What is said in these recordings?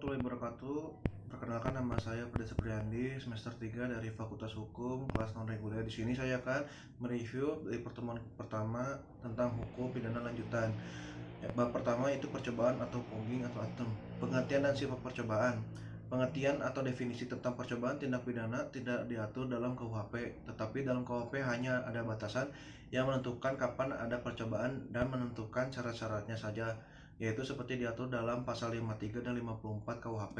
warahmatullahi wabarakatuh. Perkenalkan, nama saya Peda Supriyandi, semester 3 dari Fakultas Hukum, kelas non reguler. Di sini saya akan mereview dari pertemuan pertama tentang hukum pidana lanjutan. Bab pertama itu percobaan atau fogging atau atem. Pengertian dan sifat percobaan. Pengertian atau definisi tentang percobaan tindak pidana tidak diatur dalam KUHP, tetapi dalam KUHP hanya ada batasan yang menentukan kapan ada percobaan dan menentukan syarat-syaratnya saja, yaitu seperti diatur dalam pasal 53 dan 54 KUHP.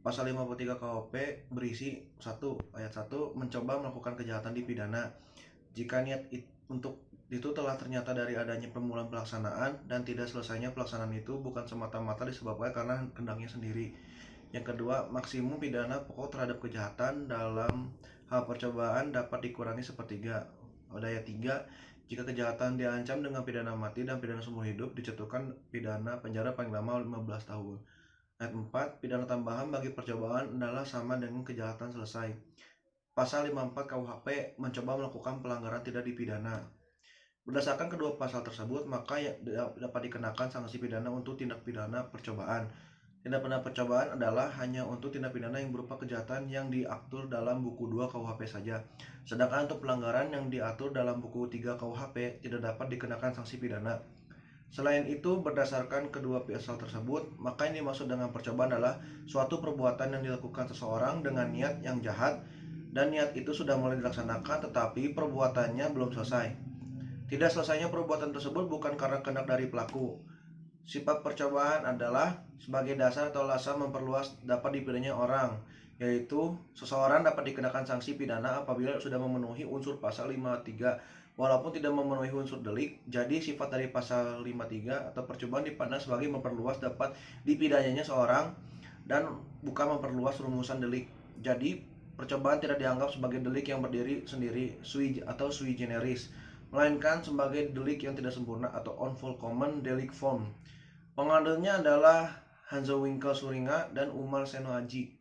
Pasal 53 KUHP berisi 1. Ayat 1, mencoba melakukan kejahatan dipidana jika niat untuk itu telah ternyata dari adanya permulaan pelaksanaan dan tidak selesainya pelaksanaan itu bukan semata-mata disebabkan karena kehendaknya sendiri. Yang kedua, maksimum pidana pokok terhadap kejahatan dalam hal percobaan dapat dikurangi sepertiga. Pada ayat 3, jika kejahatan diancam dengan pidana mati dan pidana seumur hidup, dijatuhkan pidana penjara paling lama 15 tahun. Ayat 4, pidana tambahan bagi percobaan adalah sama dengan kejahatan selesai. Pasal 54 KUHP mencoba melakukan pelanggaran tidak dipidana. Berdasarkan kedua pasal tersebut, maka dapat dikenakan sanksi pidana untuk tindak pidana percobaan. Tindak pidana percobaan adalah hanya untuk tindak pidana yang berupa kejahatan yang diatur dalam buku 2 KUHP saja. Sedangkan untuk pelanggaran yang diatur dalam buku 3 KUHP tidak dapat dikenakan sanksi pidana. Selain itu, berdasarkan kedua pasal tersebut, maka yang dimaksud dengan percobaan adalah suatu perbuatan yang dilakukan seseorang dengan niat yang jahat dan niat itu sudah mulai dilaksanakan tetapi perbuatannya belum selesai. Tidak selesainya perbuatan tersebut bukan karena kehendak dari pelaku. Sifat percobaan adalah sebagai dasar atau alasan memperluas dapat dipidananya orang, yaitu seseorang dapat dikenakan sanksi pidana apabila sudah memenuhi unsur pasal 53 walaupun tidak memenuhi unsur delik. Jadi sifat dari pasal 53 atau percobaan dipandang sebagai memperluas dapat dipidananya seorang dan bukan memperluas rumusan delik. Jadi percobaan tidak dianggap sebagai delik yang berdiri sendiri sui generis, melainkan sebagai delik yang tidak sempurna atau uncommon delicт form. Pengadilnya adalah Hanzo Winkel Suringa dan Umar Seno Aji.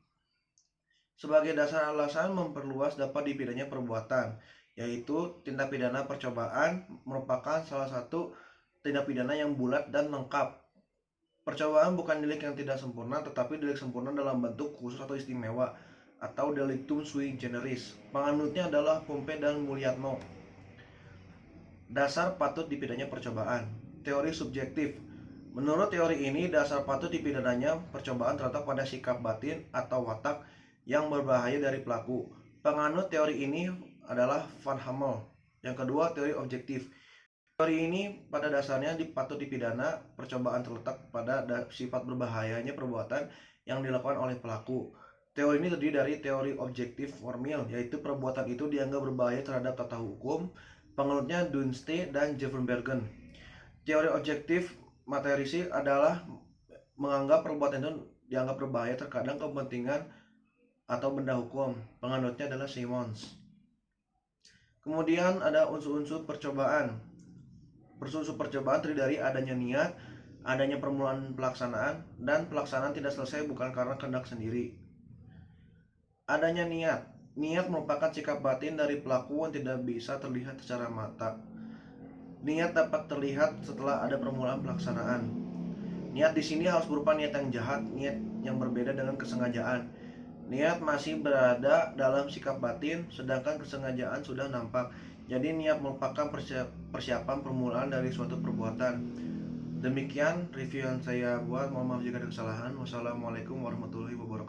Sebagai dasar alasan memperluas dapat dipidananya perbuatan, yaitu tindak pidana percobaan merupakan salah satu tindak pidana yang bulat dan lengkap. Percobaan bukan delik yang tidak sempurna, tetapi delik sempurna dalam bentuk khusus atau istimewa, atau delictum sui generis. Penganutnya adalah Pompe dan Mulyatno. Dasar patut dipidananya percobaan. Teori subjektif. Menurut teori ini, dasar patut dipidananya percobaan terletak pada sikap batin atau watak yang berbahaya dari pelaku. Penganut teori ini adalah Van Hammel. Yang kedua, teori objektif. Teori ini pada dasarnya patut dipidana percobaan terletak pada sifat berbahayanya perbuatan yang dilakukan oleh pelaku. Teori ini terdiri dari teori objektif formil, yaitu perbuatan itu dianggap berbahaya terhadap tata hukum. Penganutnya Dunste dan Jefferbergen. Teori objektif materisi adalah menganggap perbuatan itu dianggap berbahaya terkadang kepentingan atau benda hukum. Penganutnya adalah Simons. Kemudian ada unsur-unsur percobaan. Unsur percobaan terdiri dari adanya niat, adanya permulaan pelaksanaan, dan pelaksanaan tidak selesai bukan karena kehendak sendiri. Adanya niat. Niat merupakan sikap batin dari pelaku yang tidak bisa terlihat secara mata. Niat dapat terlihat setelah ada permulaan pelaksanaan. Niat di sini harus berupa niat yang jahat, niat yang berbeda dengan kesengajaan. Niat masih berada dalam sikap batin, sedangkan kesengajaan sudah nampak. Jadi niat merupakan persiapan permulaan dari suatu perbuatan. Demikian review yang saya buat. Mohon maaf jika ada kesalahan. Wassalamualaikum warahmatullahi wabarakatuh.